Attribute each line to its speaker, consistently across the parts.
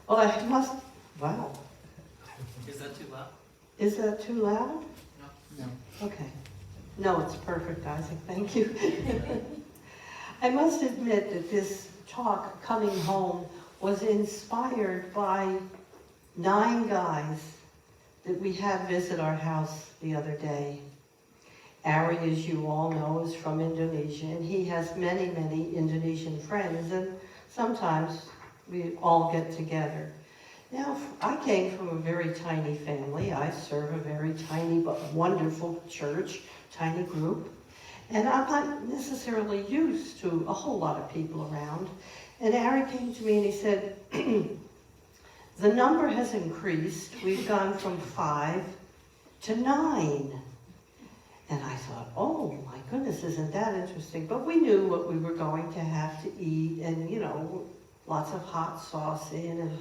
Speaker 1: Oh, I must, wow.
Speaker 2: Is that too loud?
Speaker 1: Is that too loud?
Speaker 2: No.
Speaker 1: Okay. No, it's perfect, Isaac, thank you. I must admit that this talk, Coming Home, was inspired by 9 guys that we had visit our house the other day. Ari, as you all know, is from Indonesia, and he has many, many Indonesian friends, and sometimes we all get together. Now, I came from a very tiny family. I serve a very tiny but wonderful church, tiny group, and I'm not necessarily used to a whole lot of people around. And Ari came to me and he said, the number has increased. We've gone from 5 to 9. And I thought, oh my goodness, isn't that interesting? But we knew what we were going to have to eat, and you know, lots of hot sauce in, and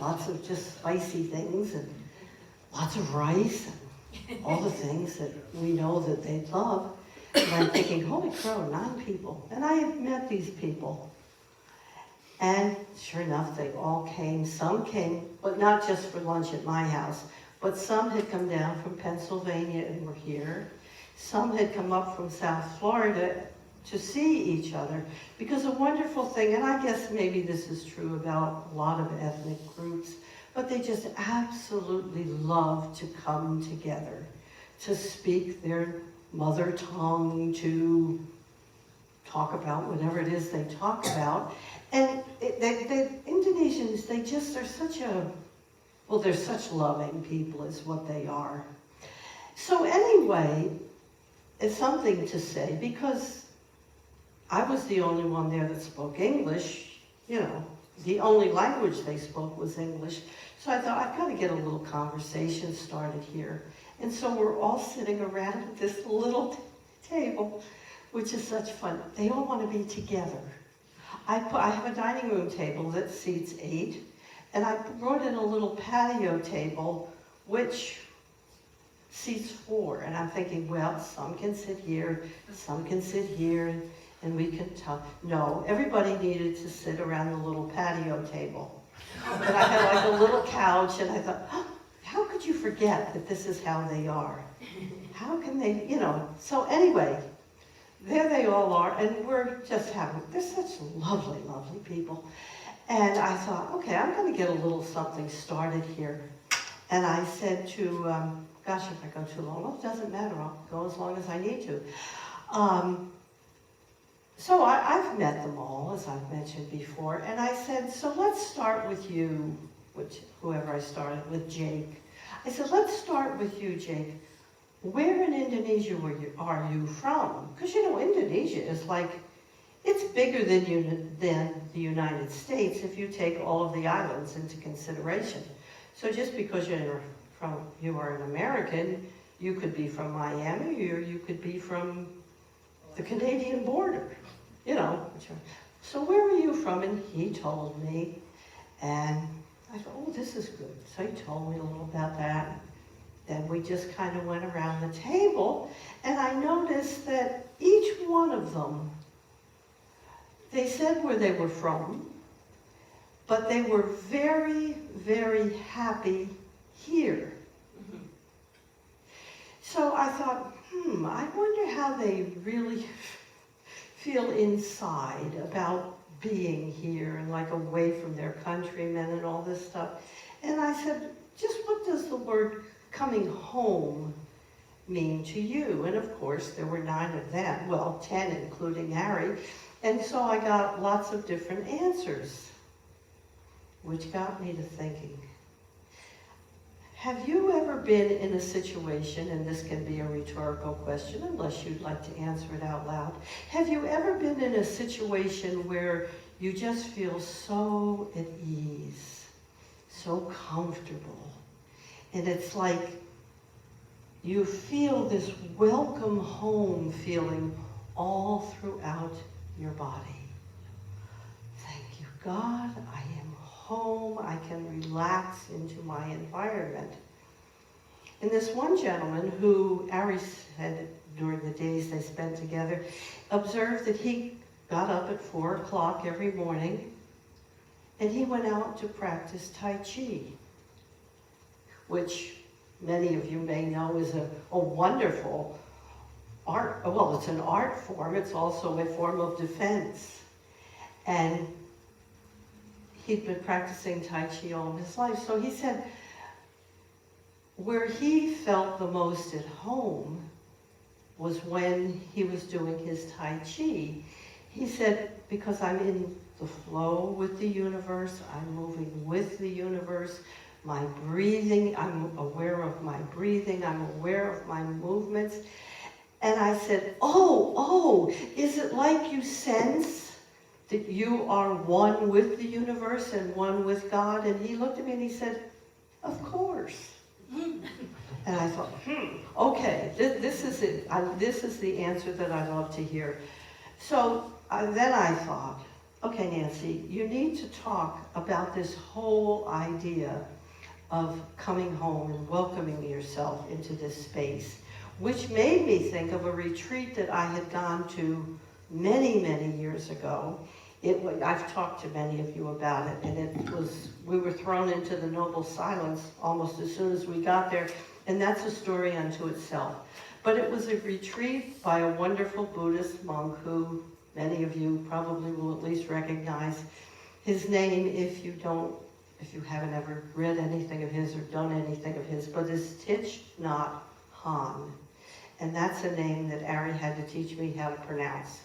Speaker 1: lots of just spicy things, and lots of rice, and all the things that we know that they'd love. And I'm thinking, holy crow, 9 people. And I have met these people. And sure enough, they all came. Some came, but not just for lunch at my house, but some had come down from Pennsylvania and were here. Some had come up from South Florida to see each other, because a wonderful thing, and I guess maybe this is true about a lot of ethnic groups, but they just absolutely love to come together, to speak their mother tongue, to talk about whatever it is they talk about. And the Indonesians, they just are they're such loving people is what they are. So anyway, it's something to say, because I was the only one there that spoke English. You know, the only language they spoke was English. So I thought, I've got to get a little conversation started here. And so we're all sitting around at this little table, which is such fun. They all want to be together. I have a dining room table that seats 8, and I brought in a little patio table, which seats 4. And I'm thinking, well, some can sit here, some can sit here, and we can talk. No, everybody needed to sit around the little patio table. And I had like a little couch, and I thought, oh, how could you forget that this is how they are? How can they, you know? So anyway, there they all are, and we're just they're such lovely, lovely people. And I thought, okay, I'm going to get a little something started here. And I said to, gosh, if I go too long, well, it doesn't matter, I'll go as long as I need to. So I've met them all, as I've mentioned before, and I said, so let's start with you, whoever I started with, Jake. I said, let's start with you, Jake. Where in Indonesia are you from? Because you know, Indonesia is like, it's bigger than the United States if you take all of the islands into consideration. So just because you are an American, you could be from Miami, or you could be from the Canadian border, you know. So where are you from? And he told me, and I thought, oh, this is good. So he told me a little about that. Then we just kind of went around the table, and I noticed that each one of them, they said where they were from, but they were very, very happy here. Mm-hmm. So I thought, I wonder how they really feel inside about being here and like away from their countrymen and all this stuff. And I said, just what does the word coming home mean to you? And of course, there were 9 of them, well, 10 including Harry. And so I got lots of different answers, which got me to thinking. Have you ever been in a situation, and this can be a rhetorical question unless you'd like to answer it out loud. Have you ever been in a situation where you just feel so at ease, so comfortable, and it's like you feel this welcome home feeling all throughout your body? Thank you, God, I am home, I can relax into my environment. And this one gentleman who Ari said during the days they spent together, observed that he got up at 4 o'clock every morning and he went out to practice Tai Chi, which many of you may know is a wonderful art. Well, it's an art form. It's also a form of defense. And he'd been practicing Tai Chi all his life. So he said, where he felt the most at home was when he was doing his Tai Chi. He said, because I'm in the flow with the universe, I'm moving with the universe, my breathing, I'm aware of my breathing, I'm aware of my movements. And I said, oh, is it like you sense that you are one with the universe and one with God? And he looked at me and he said, of course. And I thought, okay, this is it. This is the answer that I love to hear. So then I thought, okay, Nancy, you need to talk about this whole idea of coming home and welcoming yourself into this space, which made me think of a retreat that I had gone to many, many years ago. I've talked to many of you about it, and we were thrown into the noble silence almost as soon as we got there, and that's a story unto itself. But it was a retreat by a wonderful Buddhist monk who many of you probably will at least recognize his name if you haven't ever read anything of his or done anything of his, but it's Thich Nhat Hanh. And that's a name that Ari had to teach me how to pronounce.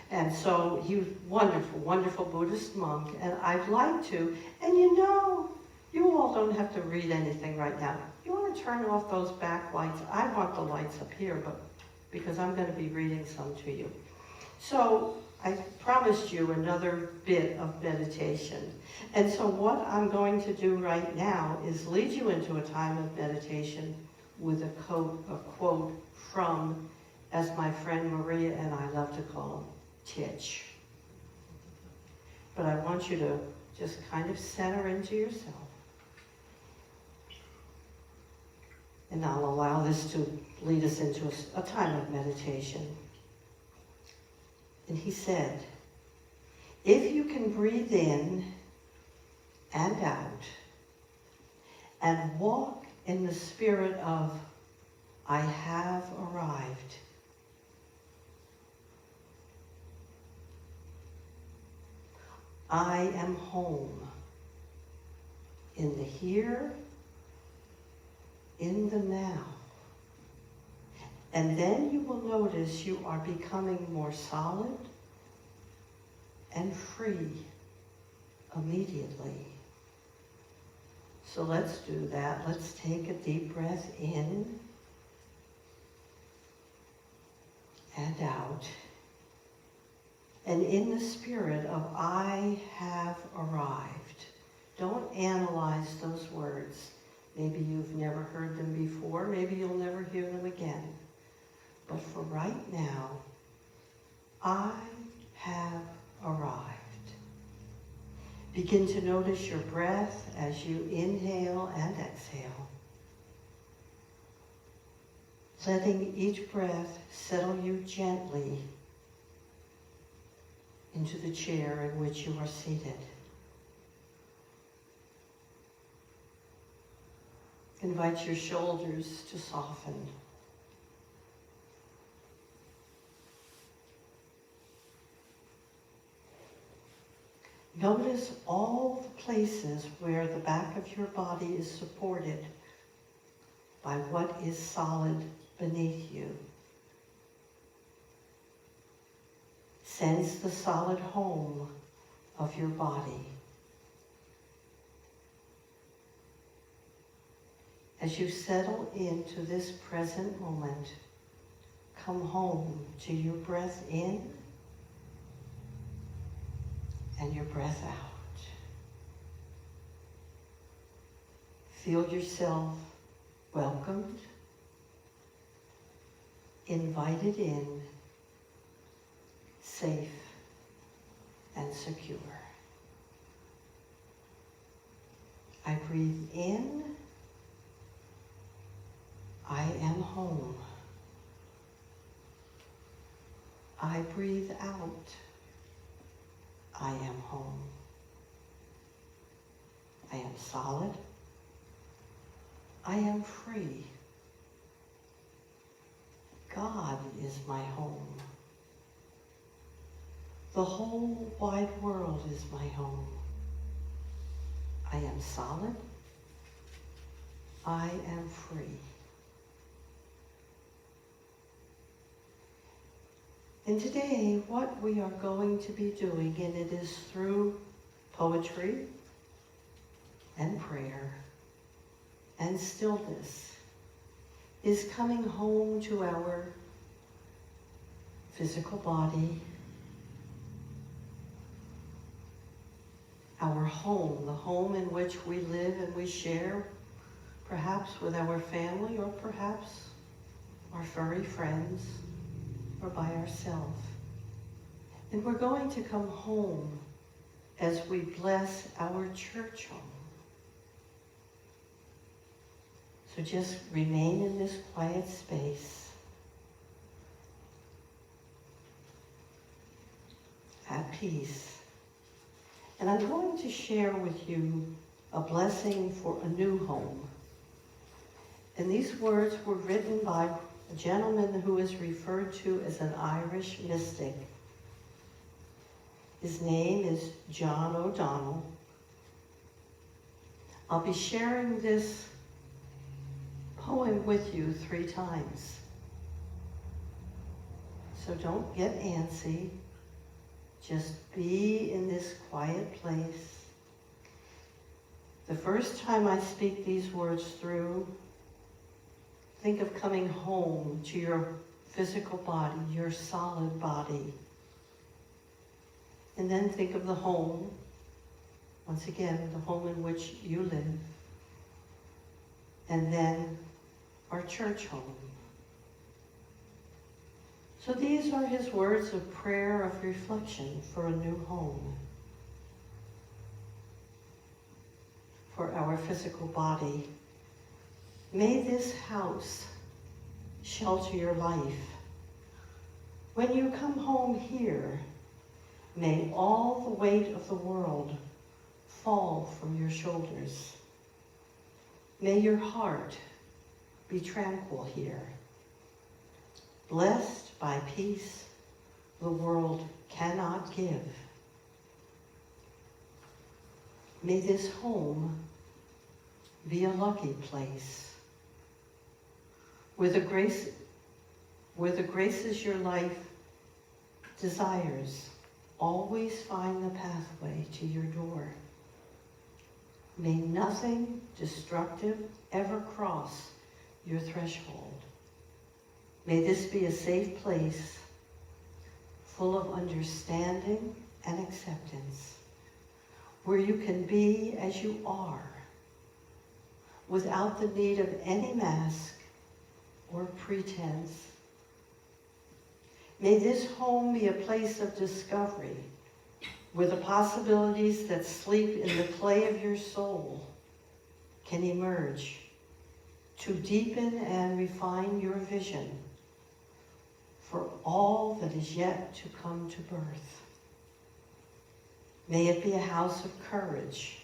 Speaker 1: And so he was wonderful, wonderful Buddhist monk, and I'd like to, and you all don't have to read anything right now. You want to turn off those back lights? I want the lights up here, but because I'm going to be reading some to you. So I promised you another bit of meditation. And so what I'm going to do right now is lead you into a time of meditation with a quote from, as my friend Maria and I love to call him, Titch. But I want you to just kind of center into yourself. And I'll allow this to lead us into a time of meditation. And he said, if you can breathe in and out and walk in the spirit of, I have arrived, I am home, in the here, in the now. And then you will notice you are becoming more solid and free immediately. So let's do that. Let's take a deep breath in and out. And in the spirit of I have arrived, don't analyze those words. Maybe you've never heard them before. Maybe you'll never hear them again. But for right now, I have arrived. Begin to notice your breath as you inhale and exhale. Letting each breath settle you gently into the chair in which you are seated. Invite your shoulders to soften. Notice all the places where the back of your body is supported by what is solid beneath you. Sense the solid home of your body. As you settle into this present moment, come home to your breath in and your breath out. Feel yourself welcomed, invited in, safe and secure. I breathe in. I am home. I breathe out. I am home. solid. I am free. God is my home. The whole wide world is my home. I am solid. I am free. And today, what we are going to be doing, and it is through poetry and prayer and stillness, is coming home to our physical body, our home, the home in which we live and we share, perhaps with our family or perhaps our furry friends or by ourselves. And we're going to come home as we bless our church home. So just remain in this quiet space, at peace. And I'm going to share with you a blessing for a new home. And these words were written by a gentleman who is referred to as an Irish mystic. His name is John O'Donnell. I'll be sharing this poem with you 3 times. So don't get antsy. Just be in this quiet place. The first time I speak these words through, think of coming home to your physical body, your solid body. And then think of the home, once again, the home in which you live. And then our church home. So these are his words of prayer, of reflection for a new home. For our physical body. May this house shelter your life. When you come home here, may all the weight of the world fall from your shoulders. May your heart be tranquil here. Blessed by peace the world cannot give. May this home be a lucky place, where the graces your life desires always find the pathway to your door. May nothing destructive ever cross your threshold. May this be a safe place, full of understanding and acceptance, where you can be as you are, without the need of any mask or pretense. May this home be a place of discovery, where the possibilities that sleep in the clay of your soul can emerge to deepen and refine your vision for all that is yet to come to birth. May it be a house of courage,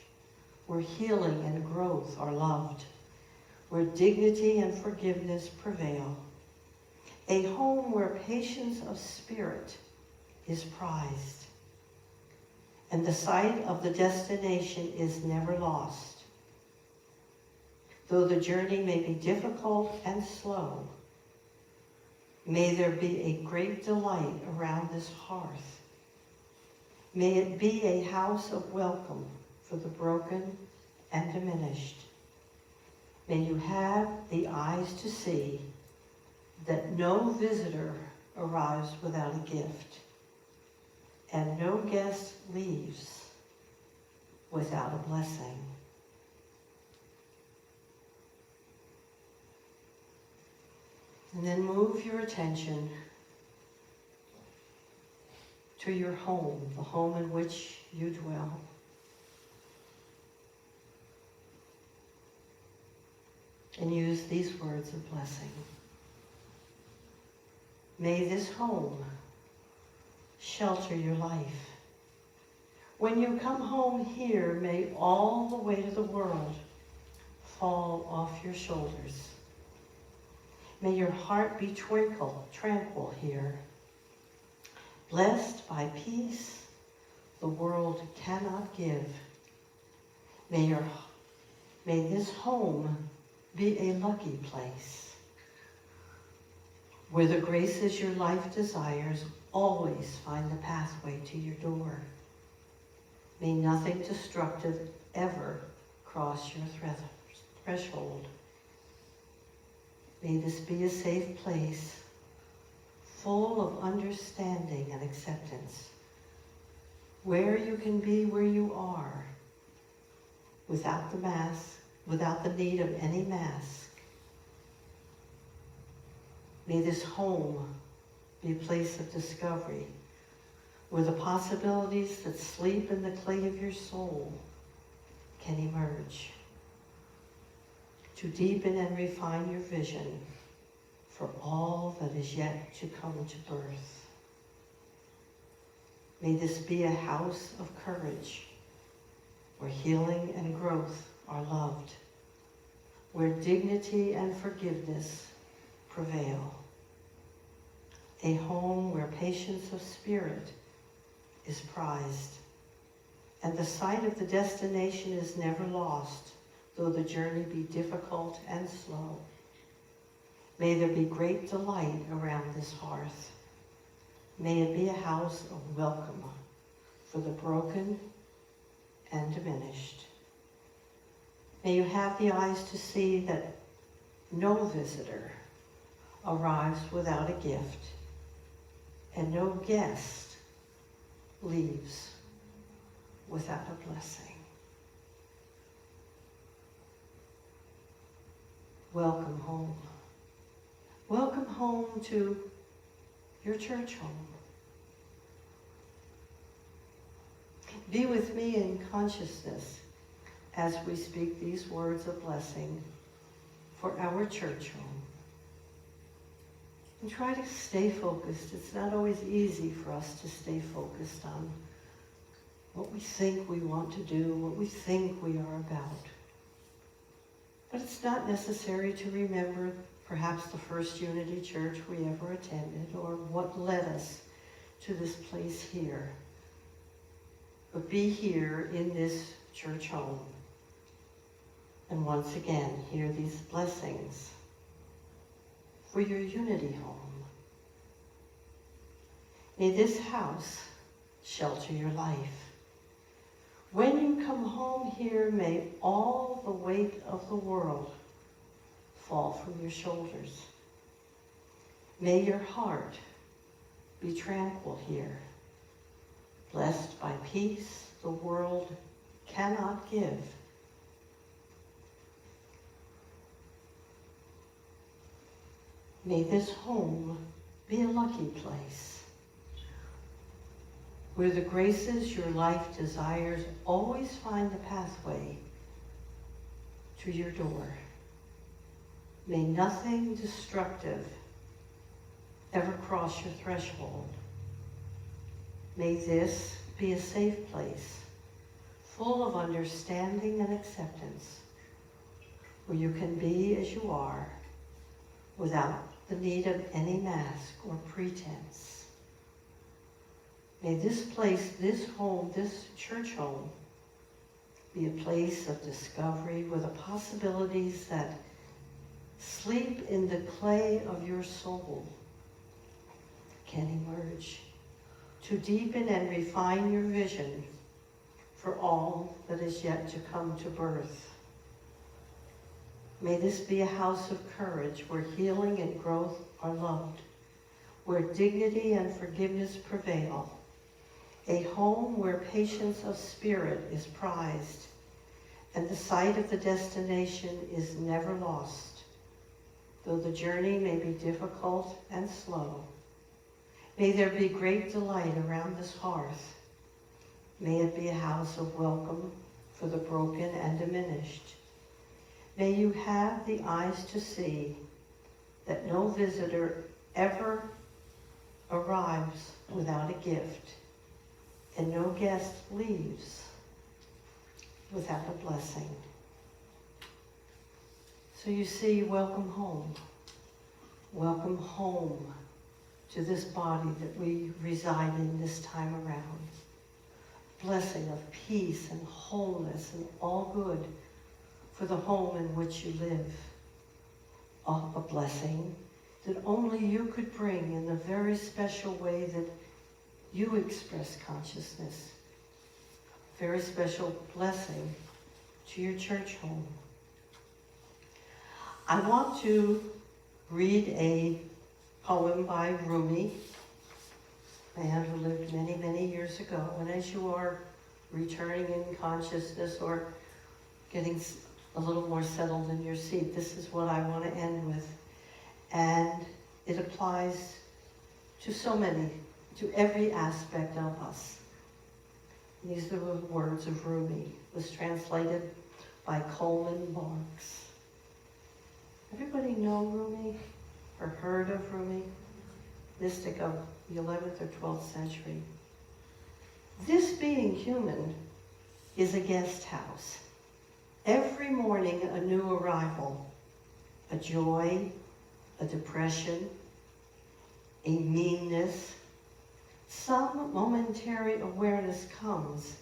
Speaker 1: where healing and growth are loved, where dignity and forgiveness prevail, a home where patience of spirit is prized, and the sight of the destination is never lost. Though the journey may be difficult and slow, may there be a great delight around this hearth. May it be a house of welcome for the broken and diminished. May you have the eyes to see that no visitor arrives without a gift, and no guest leaves without a blessing. And then move your attention to your home, the home in which you dwell. And use these words of blessing. May this home shelter your life. When you come home here, may all the weight of the world fall off your shoulders. May your heart be tranquil here. Blessed by peace the world cannot give. May this home be a lucky place, where the graces your life desires always find the pathway to your door. May nothing destructive ever cross your threshold. May this be a safe place, full of understanding and acceptance, where you can be where you are, without the need of any mask. May this home be a place of discovery, where the possibilities that sleep in the clay of your soul can emerge, to deepen and refine your vision for all that is yet to come to birth. May this be a house of courage, where healing and growth are loved, where dignity and forgiveness prevail. A home where patience of spirit is prized, and the sight of the destination is never lost, though the journey be difficult and slow. May there be great delight around this hearth. May it be a house of welcome for the broken and diminished. May you have the eyes to see that no visitor arrives without a gift, and no guest leaves without a blessing. Welcome home. Welcome home to your church home. Be with me in consciousness as we speak these words of blessing for our church home. And try to stay focused. It's not always easy for us to stay focused on what we think we want to do, what we think we are about. But it's not necessary to remember perhaps the first Unity Church we ever attended, or what led us to this place here. But be here in this church home. And once again, hear these blessings for your Unity home. May this house shelter your life. When you come home here, may all the weight of the world fall from your shoulders. May your heart be tranquil here, blessed by peace the world cannot give. May this home be a lucky place, where the graces your life desires always find the pathway to your door. May nothing destructive ever cross your threshold. May this be a safe place, full of understanding and acceptance, where you can be as you are, without the need of any mask or pretense. May this place, this home, this church home, be a place of discovery where the possibilities that sleep in the clay of your soul can emerge, to deepen and refine your vision for all that is yet to come to birth. May this be a house of courage where healing and growth are loved, where dignity and forgiveness prevail, a home where patience of spirit is prized, and the sight of the destination is never lost, though the journey may be difficult and slow. May there be great delight around this hearth. May it be a house of welcome for the broken and diminished. May you have the eyes to see that no visitor ever arrives without a gift, and no guest leaves without a blessing. So you see, welcome home. Welcome home to this body that we reside in this time around. Blessing of peace and wholeness and all good for the home in which you live. A blessing that only you could bring in the very special way that you express consciousness. Very special blessing to your church home. I want to read a poem by Rumi, a man who lived many, many years ago. And as you are returning in consciousness or getting a little more settled in your seat, this is what I want to end with. And it applies to so many, to every aspect of us. These are the words of Rumi. It was translated by Coleman Barks. Everybody know Rumi or heard of Rumi? Mystic of the 11th or 12th century. This being human is a guest house. Every morning a new arrival, a joy, a depression, a meanness. Some momentary awareness comes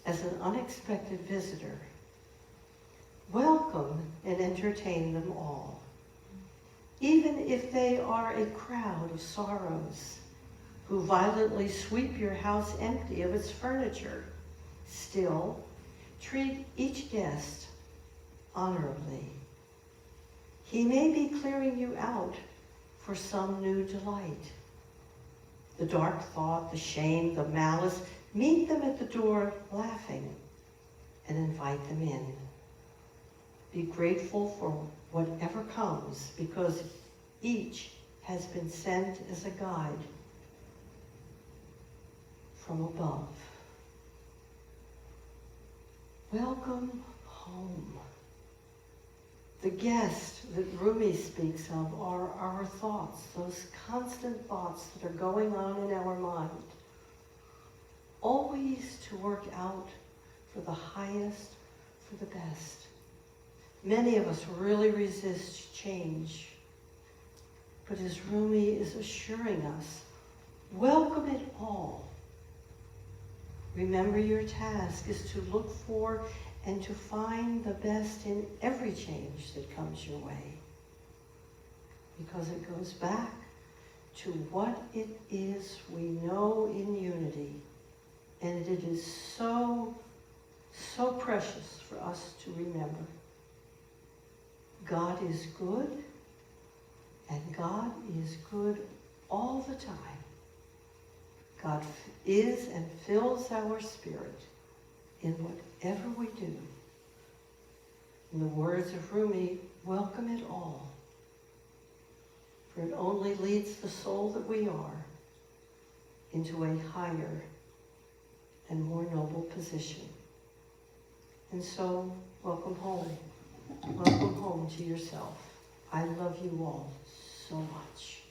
Speaker 1: as an unexpected visitor. Welcome and entertain them all. Even if they are a crowd of sorrows who violently sweep your house empty of its furniture, still treat each guest honorably. He may be clearing you out for some new delight. The dark thought, the shame, the malice, meet them at the door laughing and invite them in. Be grateful for whatever comes, because each has been sent as a guide from above. Welcome home. The guest that Rumi speaks of are our thoughts, those constant thoughts that are going on in our mind, always to work out for the highest, for the best. Many of us really resist change, but as Rumi is assuring us, welcome it all. Remember, your task is to look for and to find the best in every change that comes your way, because it goes back to what it is we know in unity, and it is so, so precious for us to remember. God is good, and God is good all the time. God is and fills our spirit in whatever we do. In the words of Rumi, welcome it all, for it only leads the soul that we are into a higher and more noble position. And so, welcome home. Welcome home to yourself. I love you all so much.